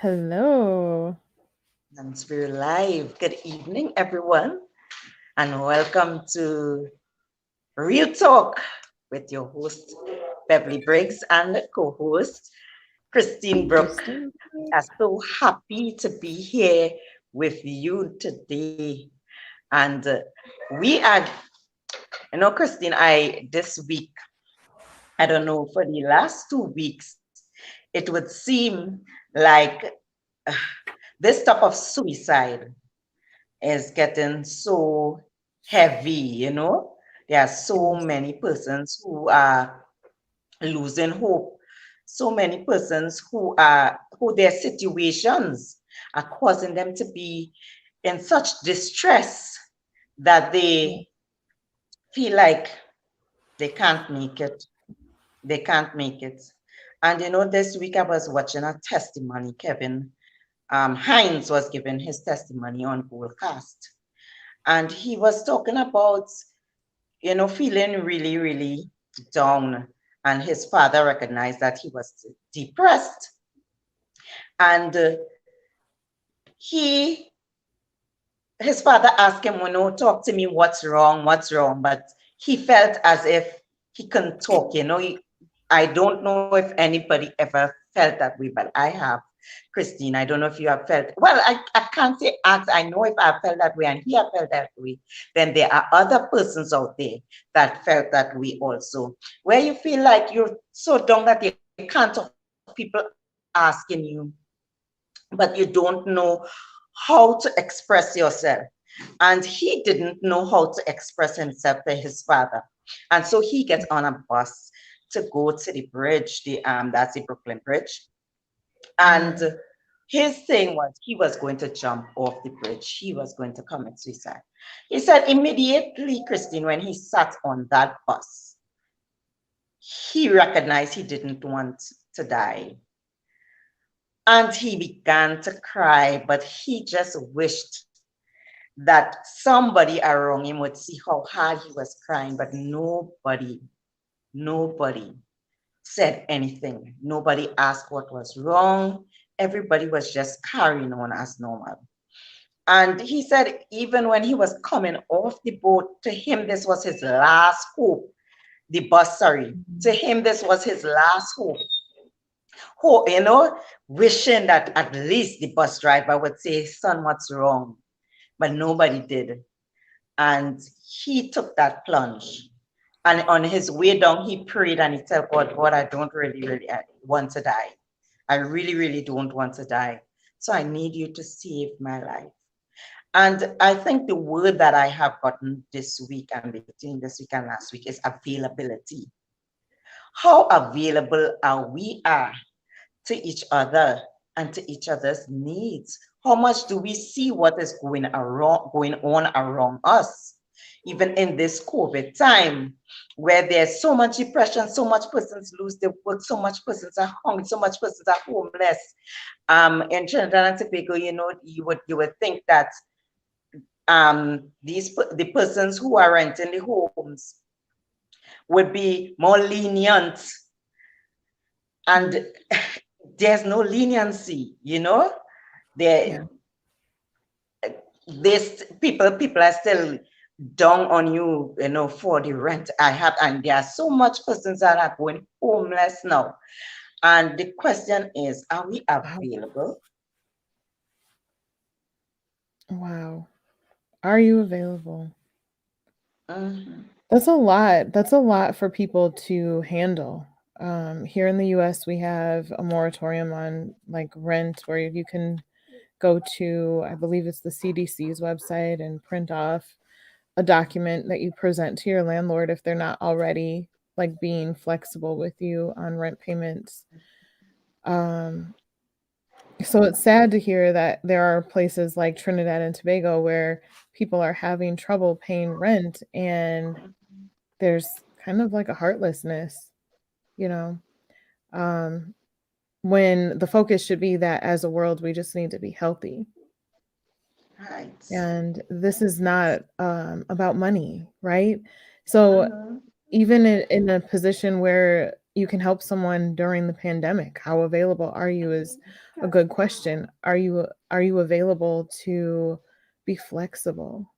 Hello. And we're live. Good evening, everyone, and welcome to Real Talk with your host, Beverly Briggs, and co-host, Christine Brooke. Kristen. I'm so happy to be here with you today. And we are, Christine, this week, I don't know, for the last 2 weeks, it would seem like uh, this type of suicide is getting so heavy. There are so Yes. many persons who are losing hope, so many persons who their situations are causing them to be in such distress that Yeah. they feel like they can't make it. They can't make it. And this week I was watching a testimony. Kevin Hines was giving his testimony on Goldcast. And he was talking about, feeling really, really down. And his father recognized that he was depressed. And he, his father asked him, talk to me, what's wrong, what's wrong? But he felt as if he couldn't talk. I don't know if anybody ever felt that way, but I have. Christine, I don't know if you have felt, well, I can't say ask, I know if I felt that way and he have felt that way, then there are other persons out there that felt that way also, where you feel like you're so down that you can't talk, people asking you, but you don't know how to express yourself. And he didn't know how to express himself to his father. And so he gets on a bus to go to the bridge, that's the Brooklyn Bridge. And Yeah. his thing was he was going to jump off the bridge. He was going to commit suicide. He said immediately, Christine, when he sat on that bus, he recognized he didn't want to die. And he began to cry, but he just wished that somebody around him would see how hard he was crying, but nobody said anything. Nobody asked what was wrong. Everybody was just carrying on as normal. And he said, even when he was coming off the boat, to him, this was his last hope. The bus, sorry. To Mhm. him, this was his last hope. Wishing that at least the bus driver would say, son, what's wrong? But nobody did. And he took that plunge. And on his way down, he prayed and he said, God, I don't really, really want to die. I really, really don't want to die. So I need you to save my life. And I think the word that I have gotten this week and between this week and last week is availability. How available are we are to each other and to each other's needs? How much do we see what is going on around us? Even in this COVID time, where there's so much depression, so much persons lose their work, so much persons are hungry, so much persons are homeless. In Trinidad and Tobago, you would think that the persons who are renting the homes would be more lenient, Mm. and there's no leniency. There, Yeah. this people are still down on you, for the rent I have, and there are so much persons that are going homeless now. And the question is, are we Wow. available? Wow. Are you available? Mhm. That's a lot. That's a lot for people to handle. Here in the US, we have a moratorium on like rent where you can go to, I believe it's the CDC's website and print off a document that you present to your landlord if they're not already like being flexible with you on rent payments. Um, so it's sad to hear that there are places like Trinidad and Tobago where people are having trouble paying rent and there's kind of like a heartlessness, you know, um, when the focus should be that as a world, we just need to be healthy. Right. And this is not about money, right? So Mhm. even in a position where you can help someone during the pandemic. How available are you is a good question. Are you available to be flexible?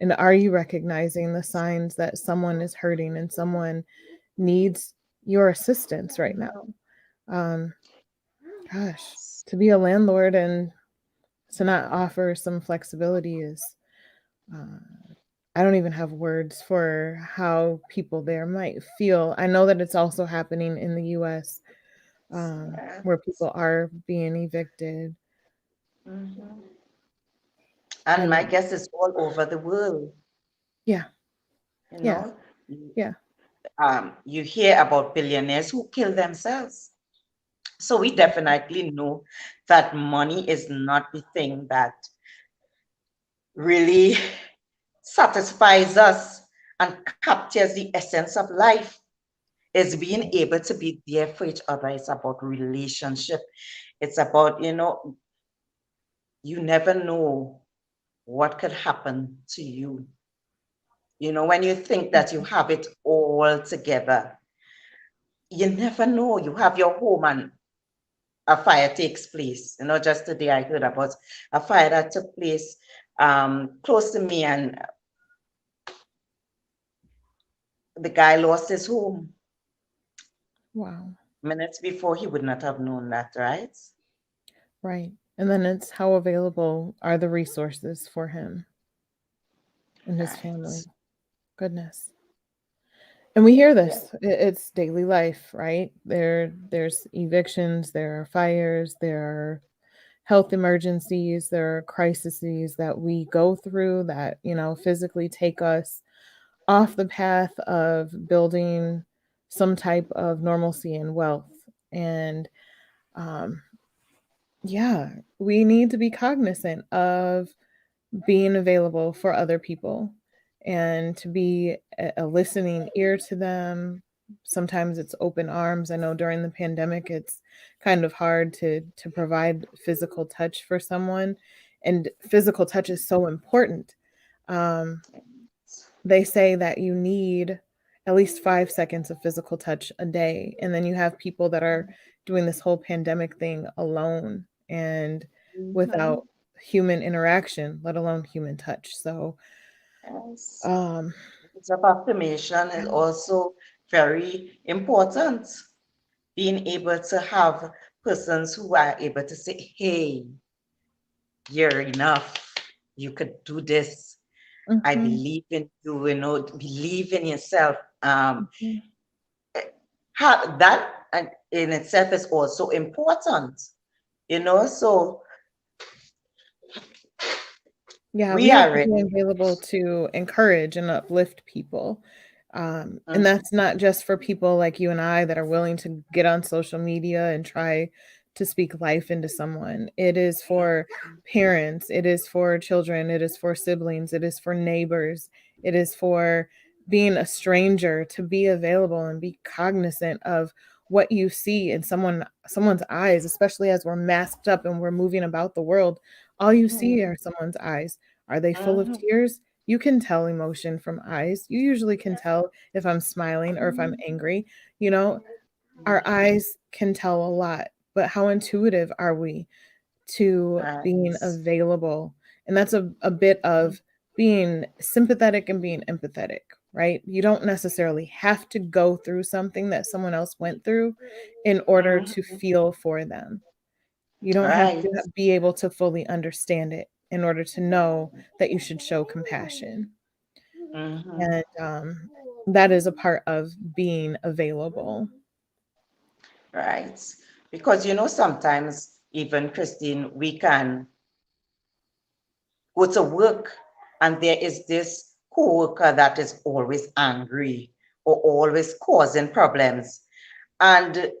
And are you recognizing the signs that someone is hurting and someone needs your assistance right now? Um, Gosh, to be a landlord and to not offer some flexibility is, uh, I don't even have words for how people there might feel. I know that it's also happening in the US, where Yes. people are being evicted. Mhm. And my And guess is all over the world, yeah, you yeah, know. You yeah. you hear about billionaires who kill themselves. So we definitely know that money is not the thing that really satisfies us and captures the essence of life. Is being able to be there for each other. It's about relationship. It's about, you never know what could happen to you. When you think that you have it all together, you never know. You have your home and a fire takes place. Just today I heard about a fire that took place close to me, and the guy lost his home. Wow. Minutes before, he would not have known that, right? Right. And then it's how available are the resources for him and his family. Right. Goodness. And we hear Yeah. this. It's daily life, right? There's evictions, there are fires, there are health emergencies, there are crises that we go through that, physically take us off the path of building some type of normalcy and wealth. And um, yeah, we need to be cognizant of being available for other people and to be a listening ear to them. Sometimes it's open arms. I know during the pandemic it's kind of hard to provide physical touch for someone, and physical touch is so important. Um, they say that you need at least 5 seconds of physical touch a day, and then you have people that are doing this whole pandemic thing alone and Mhm. without human interaction, let alone human touch. So, Yes. um, Words of affirmation is also very important. Being able to have persons who are able to say, hey, you're enough. You could do this. I mhm, believe in you, believe in yourself. mhm. That in itself is also important, so Yeah, we we have are to be ready. available to encourage and uplift people. And Mhm. that's not just for people like you and I that are willing to get on social media and try to speak life into someone. It is for parents, it is for children, it is for siblings, it is for neighbors, it is for being a stranger to be available and be cognizant of what you see in someone's eyes, especially as we're masked up and we're moving about the world. All you see are someone's eyes. Are they full of Mhm. tears? You can tell emotion from eyes. You usually can tell if I'm smiling or if I'm angry. You know, our eyes can tell a lot, but how intuitive are we to Right. being available? And that's a bit of being sympathetic and being empathetic, right? You don't necessarily have to go through something that someone else went through in order to Mhm. feel for them. You don't have Right. to be able to fully understand it in order to know that you should show compassion. Mhm. And that is a part of being available. Right. Because sometimes, even Christine, we can go to work and there is this co-worker that is always angry or always causing problems. And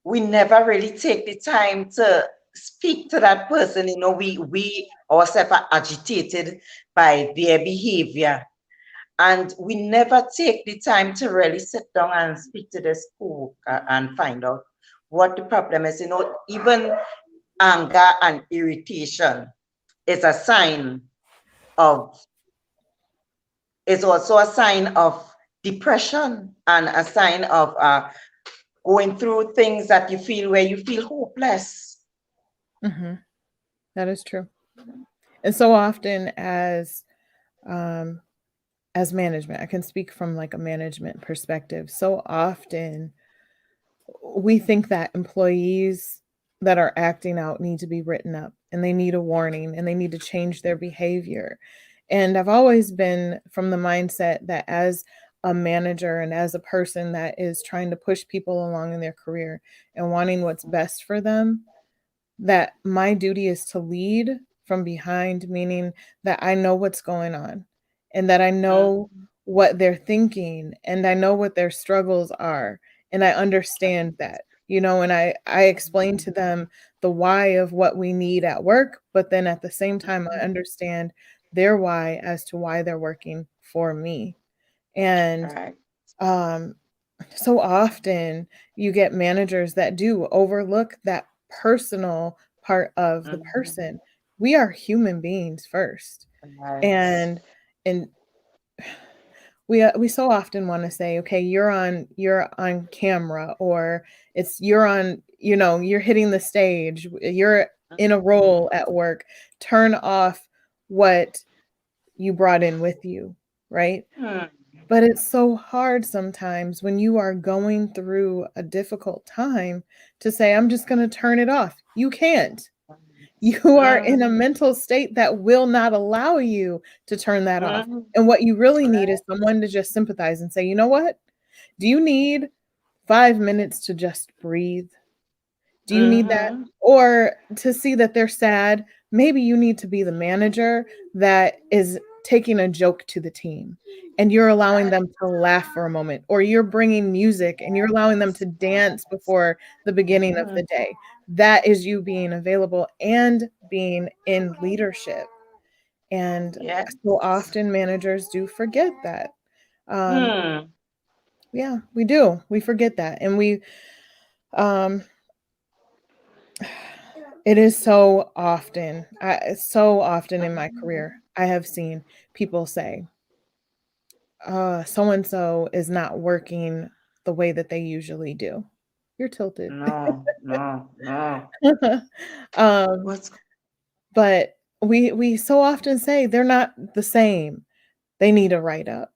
we never really take the time to speak to that person. We ourselves are agitated by their behavior. And we never take the time to really sit down and speak to this co-worker and find out what the problem is. Even anger and irritation is a sign of, is also a sign of depression and a sign of going through things that you feel where you feel hopeless. Mm-hmm. That is true. And so often as management, I can speak from like a management perspective. So often we think that employees that are acting out need to be written up and they need a warning and they need to change their behavior. And I've always been from the mindset that as a manager and as a person that is trying to push people along in their career and wanting what's best for them, that my duty is to lead from behind, meaning that I know what's going on and that I know Mhm. what they're thinking and I know what their struggles are and I understand that. And I explain to them the why of what we need at work, but then at the same time I understand their why as to why they're working for me. And Right. um so often you get managers that do overlook that personal part of the Mhm. person. We are human beings first. Right. And and we so often want to say, okay, you're on camera, or it's you're on, you're hitting the stage, you're in a role Mhm. at work. Turn off what you brought in with you, right? Hmm. But it's so hard sometimes when you are going through a difficult time to say, I'm just going to turn it off. You can't. You are in a Mhm. mental state that will not allow you to turn that off. Mhm. And what you really need Right. is someone to just sympathize and say, you know what? Do you need 5 minutes to just breathe? Do you need that? Mhm. Or to see that they're sad, maybe you need to be the manager that is taking a joke to the team and you're allowing Right. them to laugh for a moment, or you're bringing music and you're allowing them to dance before the beginning of the Mhm. day. That is you being available and being in leadership. And Yeah. so often managers do forget that. Um, Hmm. yeah, we do. We forget that. And um, it is so often in my career, I have seen people say, so and so is not working the way that they usually do. You're tilted. No, no, no. um, What's but we so often say they're not the same. They need a write up.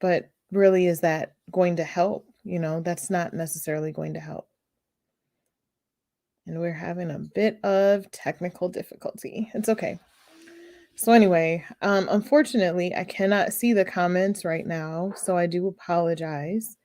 But really, is that going to help? That's not necessarily going to help. And we're having a bit of technical difficulty. It's okay. So anyway, unfortunately, I cannot see the comments right now, so I do apologize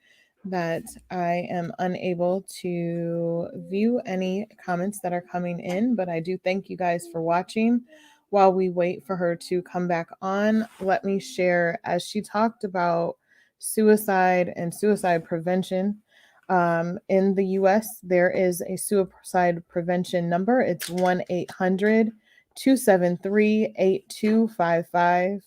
that I am unable to view any comments that are coming in, but I do thank you guys for watching. While we wait for her to come back on, let me share, as she talked about suicide and suicide prevention. In the US, there is a suicide prevention number. It's 1-800-273-8255.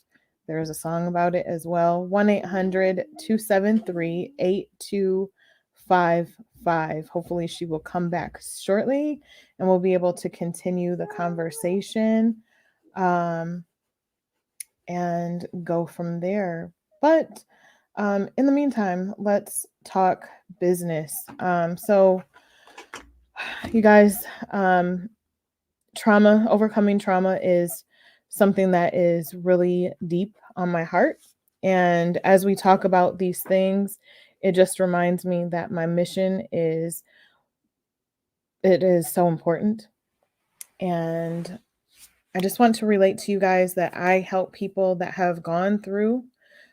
There's a song about it as well. 1-800-273-8255. Hopefully, she will come back shortly and we'll be able to continue the conversation um, and go from there. But in the meantime, let's talk business. So, you guys, overcoming trauma is something that is really deep on my heart. And as we talk about these things, it just reminds me that my mission is so important. And I just want to relate to you guys that I help people that have gone through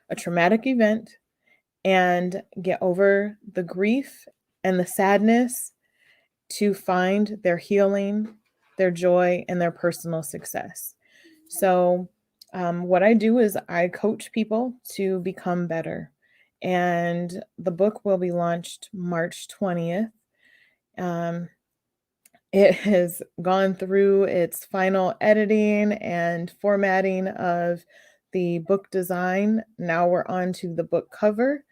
a traumatic event and get over the grief and the sadness to find their healing, their joy, and their personal success. So, what I do is I coach people to become better. And the book will be launched March 20th. Um, it has gone through its final editing and formatting of the book design. Now we're on to the book cover,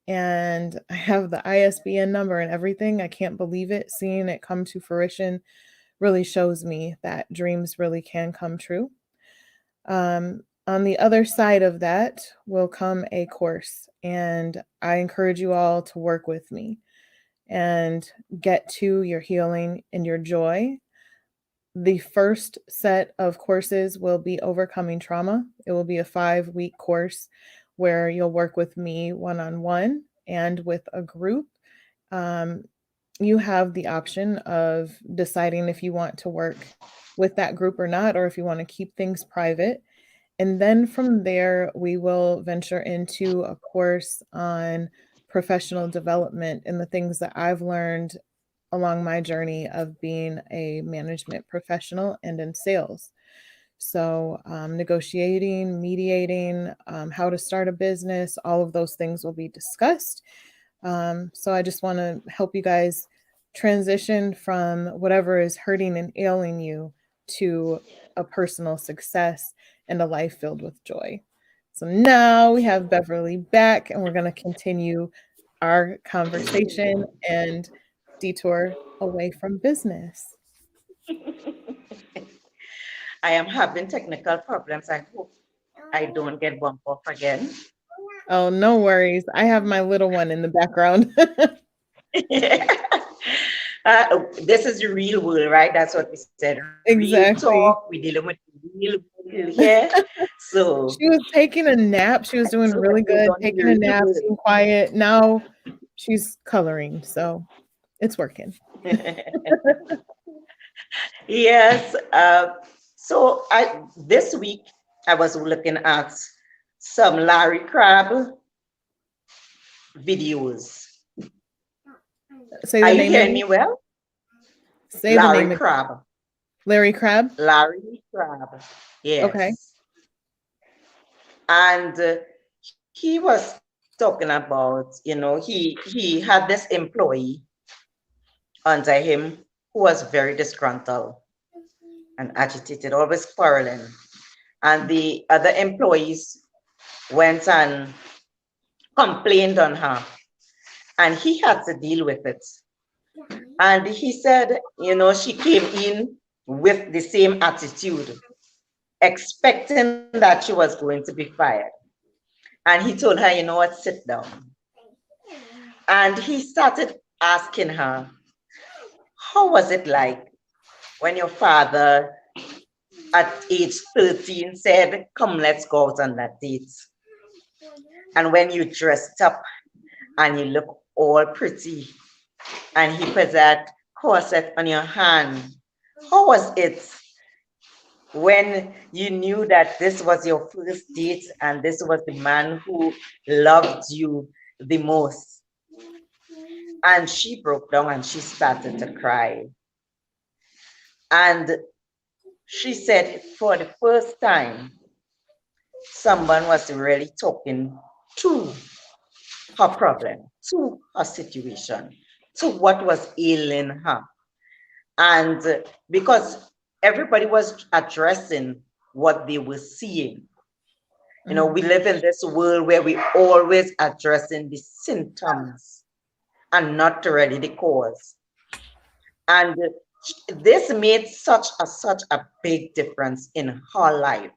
and I have the ISBN number and everything. I can't believe it. Seeing it come to fruition really shows me that dreams really can come true. Um, On the other side of that will come a course, and I encourage you all to work with me and get to your healing and your joy. The first set of courses will be Overcoming Trauma. It will be a 5-week course where you'll work with me one-on-one and with a group. You have the option of deciding if you want to work with that group or not, or if you want to keep things private. And then from there, we will venture into a course on professional development and the things that I've learned along my journey of being a management professional and in sales. So, negotiating, mediating, how to start a business, all of those things will be discussed. So, I just want to help you guys transition from whatever is hurting and ailing you to a personal success and a life filled with joy. So, now we have Beverly back, and we're going to continue our conversation and detour away from business. I am having technical problems. I hope I don't get bumped off again. Oh, no worries. I have my little one in the background. This is the real world, right? That's what we said. Real Exactly. talk. We're dealing with real world here. So She was taking a nap. She was doing so really what goes good, on in the taking a real nap, world. being quiet. Now she's coloring, so it's working. Yes. So this week I was looking at some Larry Crabb videos. Say Are the you name hearing again. me well? Say the name Larry again. Crabb. Larry Crabb. Larry Crabb. Yes. Okay. And he was talking about, he had this employee under him who was very disgruntled and agitated, always quarreling. And the other employees went and complained on her, and he had to deal with it. And he said, she came in with the same attitude, expecting that she was going to be fired. And he told her, you know what, sit down. And he started asking her, how was it like when your father at age 13 said, come, let's go out on that date? And when you dressed up and you look all pretty and he put that corset on your hand, how was it when you knew that this was your first date and this was the man who loved you the most? And she broke down and she started to cry. And she said for the first time, someone was really talking to her problem, to her situation, to what was ailing her. And because everybody was addressing what they were seeing. We live in this world where we always addressing the symptoms and not really the cause. And this made such a big difference in her life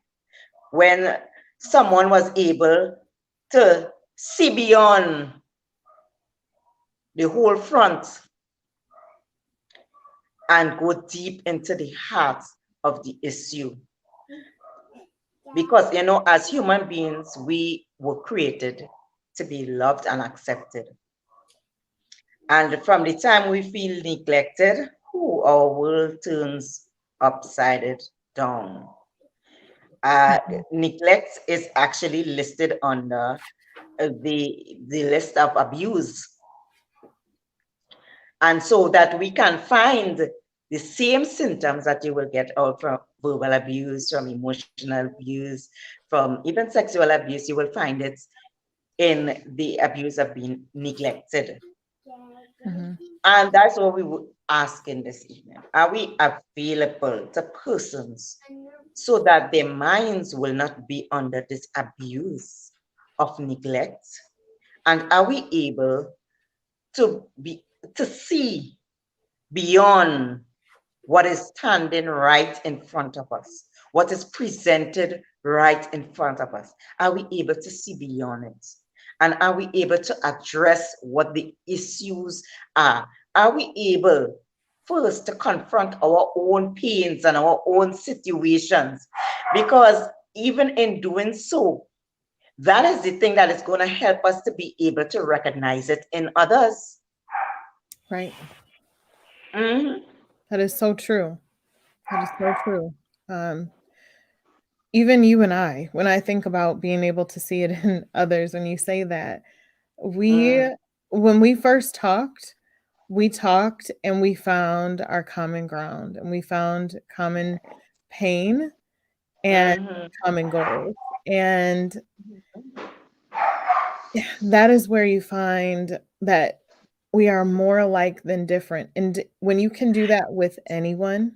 when someone was able to see beyond the whole front and go deep into the heart of the issue. Because, as human beings, we were created to be loved and accepted. And from the time we feel neglected, our world turns upside down. Neglect is actually listed under the list of abuse. And so that we can find the same symptoms that you will get out from verbal abuse, from emotional abuse, from even sexual abuse, you will find it in the abuse of being neglected. And that's what we would ask in this evening. Are we available to persons so that their minds will not be under this abuse of neglect? And are we able to see beyond what is standing right in front of us, what is presented right in front of us? Are we able to see beyond it? And are we able to address what the issues are? Are we able first to confront our own pains and our own situations? Because even in doing so, that is the thing that is going to help us to be able to recognize it in others. Right. Mhm. That is so true. That is so true. Even you and I, when I think about being able to see it in others, when you say that, we, Mm. when we talked and we found our common ground and we found common pain and Mhm. common goals. And that is where you find that we are more alike than different. And when you can do that with anyone,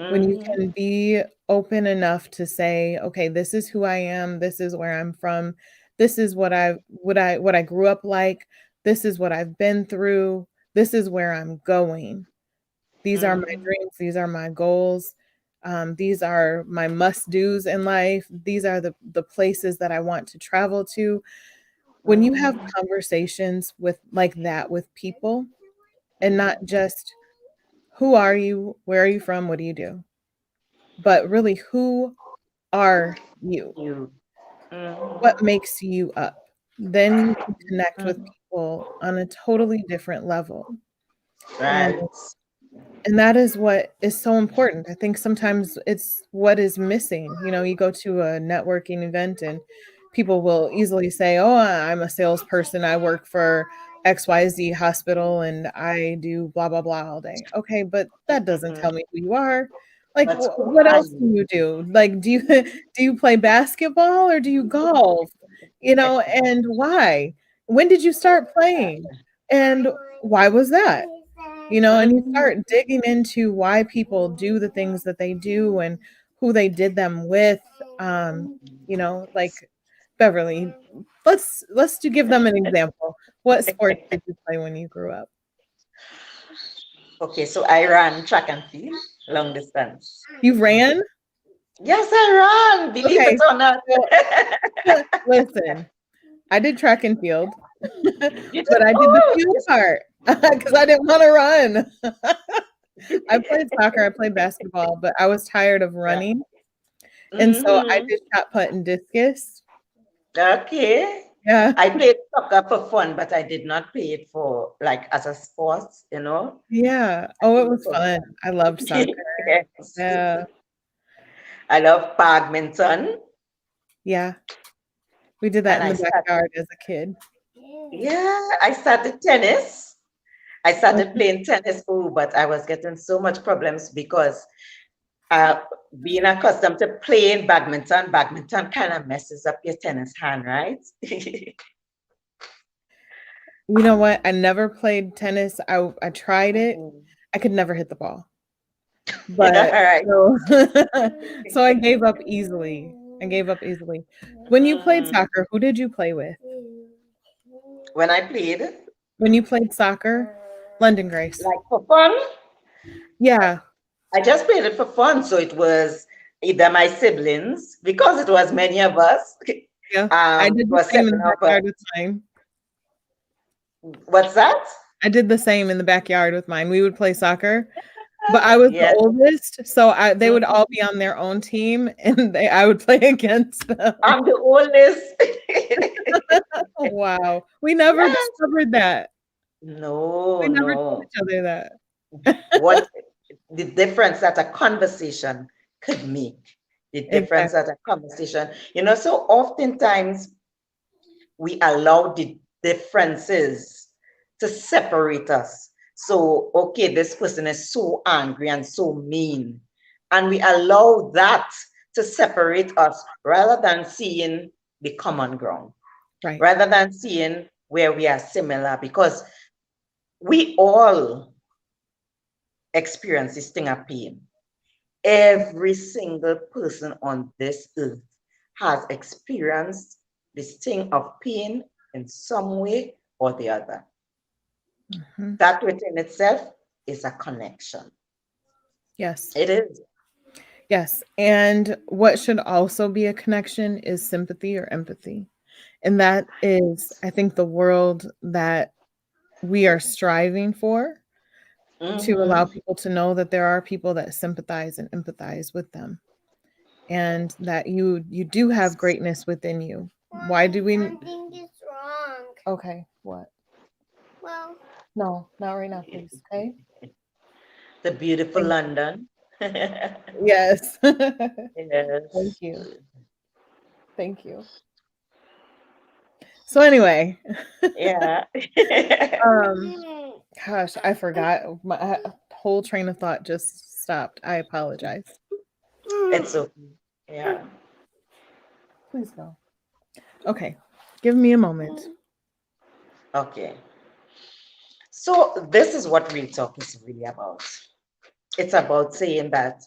when you Mhm. can be open enough to say, okay, this is who I am, this is where I'm from, this is what I grew up like, this is what I've been through, this is where I'm going. These are my Mhm. dreams, these are my goals. These are my must-dos in life. These are the places that I want to travel to. When you have Mhm. conversations with like that with people and not just who are you, where are you from, what do you do? But really, who are you? You. What Mhm. makes you up? Then you can connect with Mhm. people on a totally different level. And Right. and that is what is so important. I think sometimes it's what is missing. You know, you go to a networking event and people will easily say, "Oh, I'm a salesperson. I work for XYZ hospital and I do blah blah blah all day." Okay, but that doesn't tell Mhm. me who you are. Like But who what are else do you? you do? Like do you do you play basketball or do you golf? You know, and why? When did you start playing? And why was that? You know, and you Mhm. start digging into why people do the things that they do and who they did them with. Um, you know, like Beverly, let's do give them an example. What sports did you play when you grew up? Okay, so I ran track and field, long distance. You ran? Yes, I ran, believe it Okay. or not. So listen, I did track and field, You did? but I did the Oh, field yes. part because I didn't want to run. I played soccer, I played basketball, but I was tired of Yeah. running. And so I Mhm. did shot put and discus. Okay. Yeah. I played soccer for fun, but I did not play it for like as a sport, you know. Yeah. I Oh, it played it was for fun. fun. I loved soccer. Yes. Yeah. I love badminton, Yeah. We did that and in the backyard as a kid. I started tennis. I started Okay. playing tennis, oh, but I was getting so much problems because uh, being accustomed to playing badminton kind of messes up your tennis hand, right? You know what? I never played tennis. I tried it. Mhm. I could never hit the ball. All But right. so so I gave up easily. I gave up easily. When you played Mhm. soccer, who did you play with? When I played, When you played soccer? London Grace. like for fun, Yeah. I just played it for fun. So it was either my siblings, because it was many of us. Yeah. I It did the was same in seven the of us. backyard with mine. What's that? I did the same in the backyard with mine. We would play soccer, but I was the Yes. oldest, so they would Mhm. all be on their own team, and I would play against them. I'm the oldest. Oh, wow. We never Yes. discovered that. No, We never told no. each other that. What the difference that a conversation could make, the difference Exactly. that a conversation, so oftentimes we allow the differences to separate us. So, okay, this person is so angry and so mean, and we allow that to separate us rather than seeing the common ground, Right. rather than seeing where we are similar, because we all experience this thing of pain. Every single person on this earth has experienced this thing of pain in some way or the other. Mhm. That within itself is a connection. Yes. It is. Yes. And what should also be a connection is sympathy or empathy. And that is, I think, the world that we are striving for, to allow Mm-hmm. people to know that there are people that sympathize and empathize with them, and that you do have greatness within you. Why do we Something is wrong. Okay, what? Well, No, not right now, please. Okay? The beautiful Thank London. Yes. Thank Yes. you. Thank you. So anyway, Yeah. um gosh, I forgot. My whole train of thought just stopped. I apologize. It's okay. Yeah. Please go. Okay. Give me a moment. Okay. So this is what Real Talk is really about. It's about saying that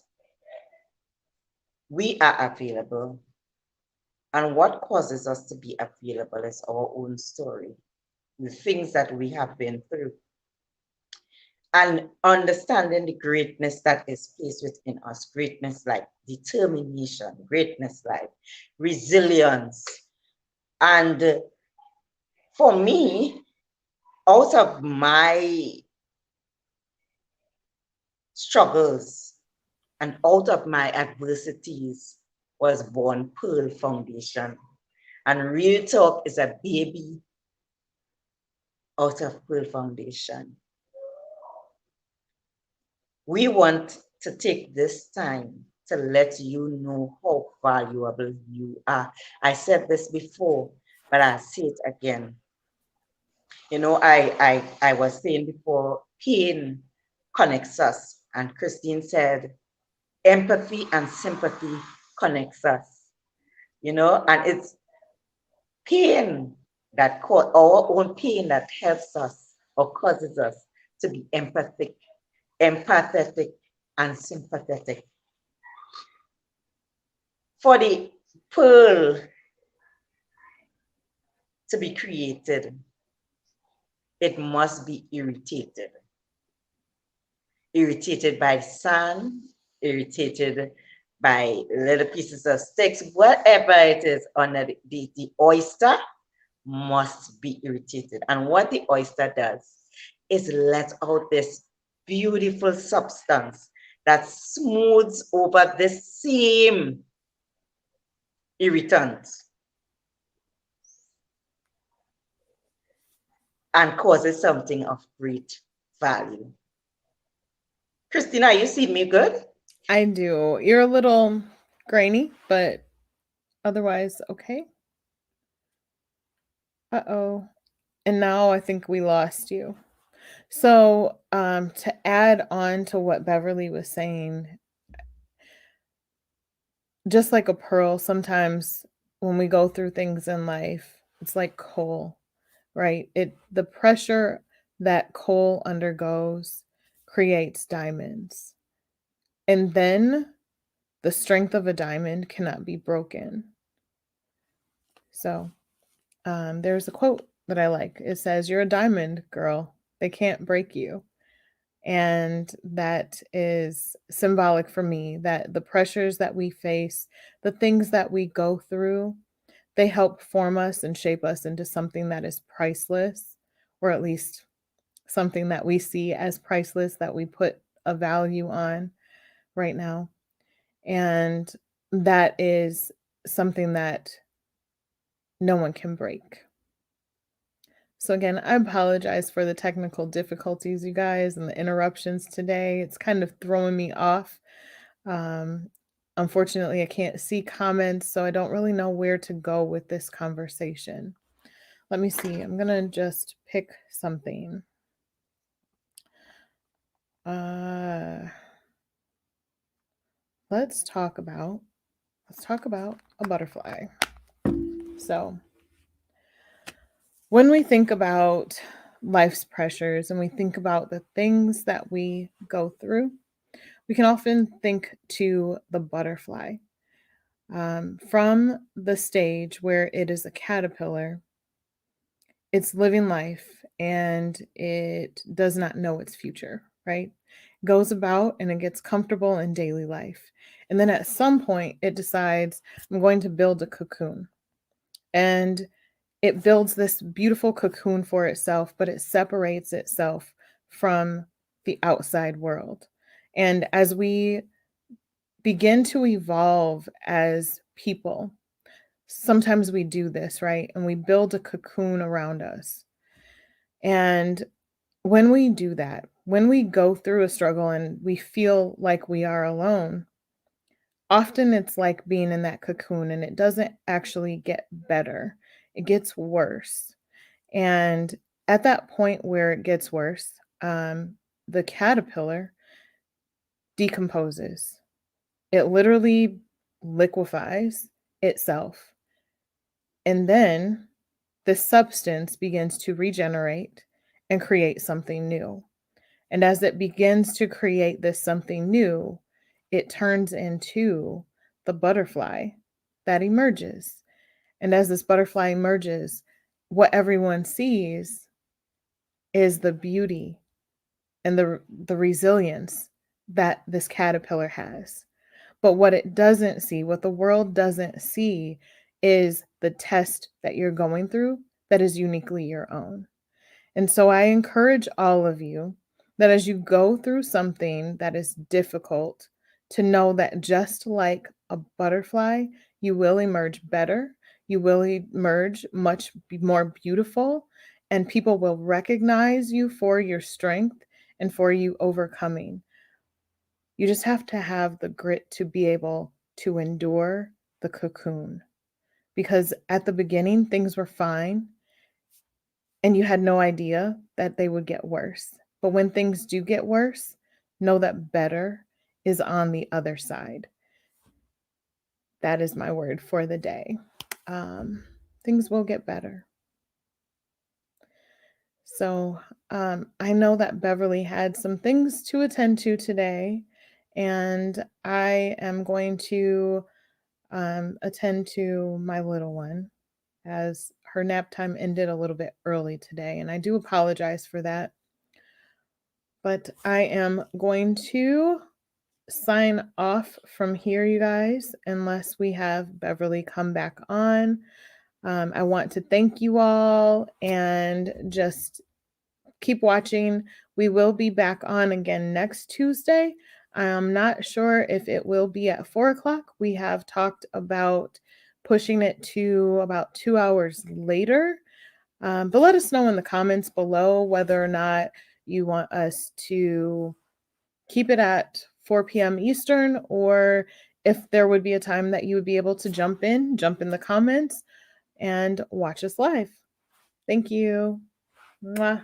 we are available, and what causes us to be available is our own story, the things that we have been through, and understanding the greatness that is placed within us, greatness like determination, greatness like resilience. And for me, out of my struggles and out of my adversities was born Pearl Foundation. And Real Talk is a baby out of Pearl Foundation. We want to take this time to let you know how valuable you are. I said this before, but I'll say it again. You know, I was saying before, pain connects us. And Christine said, empathy and sympathy connects us. You know, and it's pain that cause our own pain that helps us or causes us to be empathetic, and sympathetic. For the pearl to be created, it must be irritated. Irritated by sand, irritated by little pieces of sticks, whatever it is on the oyster must be irritated. And what the oyster does is let out this beautiful substance that smooths over the same irritant and causes something of great value. Christina, you see me good? I do. You're a little grainy, but otherwise okay. Uh-oh. And now I think we lost you. So, to add on to what Beverly was saying, just like a pearl, sometimes when we go through things in life, it's like coal, right? The pressure that coal undergoes creates diamonds. And then the strength of a diamond cannot be broken. So, there's a quote that I like. It says, "You're a diamond, girl. They can't break you." And that is symbolic for me, that the pressures that we face, the things that we go through, they help form us and shape us into something that is priceless, or at least something that we see as priceless, that we put a value on right now. And that is something that no one can break. So again, I apologize for the technical difficulties, you guys, and the interruptions today. It's kind of throwing me off. Um, Unfortunately, I can't see comments, so I don't really know where to go with this conversation. Let me see. I'm gonna just pick something. Uh, let's talk about a butterfly. So, when we think about life's pressures and we think about the things that we go through, we can often think to the butterfly, from the stage where it is a caterpillar. It's living life and it does not know its future, right? Goes about and it gets comfortable in daily life. And then at some point, it decides, I'm going to build a cocoon. And it builds this beautiful cocoon for itself, but it separates itself from the outside world. And as we begin to evolve as people, sometimes we do this, right? And we build a cocoon around us. And when we do that, when we go through a struggle and we feel like we are alone, often it's like being in that cocoon and it doesn't actually get better. It gets worse. And at that point where it gets worse, the caterpillar decomposes. It literally liquefies itself. And then the substance begins to regenerate and create something new. And as it begins to create this something new, it turns into the butterfly that emerges. And as this butterfly emerges, what everyone sees is the beauty and the resilience that this caterpillar has. But what it doesn't see, what the world doesn't see, is the test that you're going through that is uniquely your own. And so I encourage all of you that as you go through something that is difficult, to know that just like a butterfly, you will emerge better, you will emerge much more beautiful, and people will recognize you for your strength and for you overcoming. You just have to have the grit to be able to endure the cocoon. Because at the beginning, things were fine and you had no idea that they would get worse. But when things do get worse, know that better is on the other side. That is my word for the day. Things will get better. So I know that Beverly had some things to attend to today, and I am going to attend to my little one as her nap time ended a little bit early today, and I do apologize for that. But I am going to sign off from here, you guys, unless we have Beverly come back on. I want to thank you all and just keep watching. We will be back on again next Tuesday. I'm not sure if it will be at 4 o'clock. We have talked about pushing it to about 2 hours later. But let us know in the comments below whether or not you want us to keep it at 4 p.m. Eastern, or if there would be a time that you would be able to jump in the comments and watch us live. Thank you. Mwah.